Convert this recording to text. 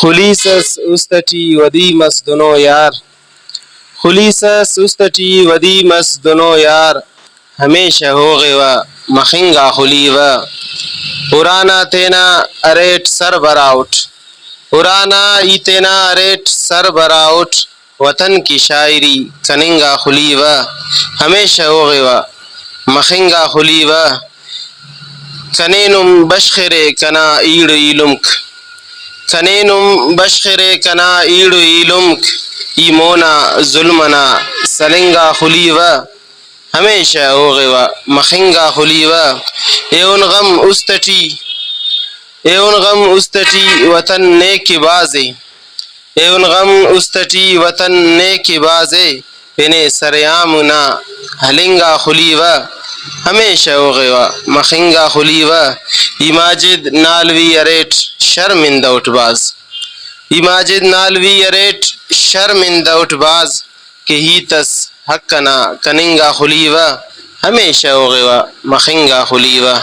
خلیسس استٹی ودیمس دنو یار، خلیسس استٹی ودیمس دنو یار، ہمیشہ ہوغے و مخنگا خلی و پرانا تینا اریٹ سر براؤٹ، پرانا ای تینا اریٹ سر براؤٹ، وطن کی شاعری کننگا خلی و ہمیشہ ہوغے و مخنگا خلی و کنینم بشخرے کنا ایڑ ایلمک، کنینم بشخرے کنا ایڑ ایلمک، ای مونا ظلمنا سلنگا خلی و ہمیشہ ہوغے و مخنگا خلی و ایون غم استٹی، ایون غم استٹی وطن نیک بازے، ایون غم استٹی وطن نیک بازے، پنے سریام نا ہلنگا خلی و ہمیشہ ہوغے و مخنگا خلی و ای ماجد نالوی اریٹ شرمندہ اٹھ باز، ای ماجد نالوی اریٹ شرمندہ اٹھ باز، کہ ہیتس حق کنا کننگا خلی و ہمیشہ ہوغے و مخنگا خلی و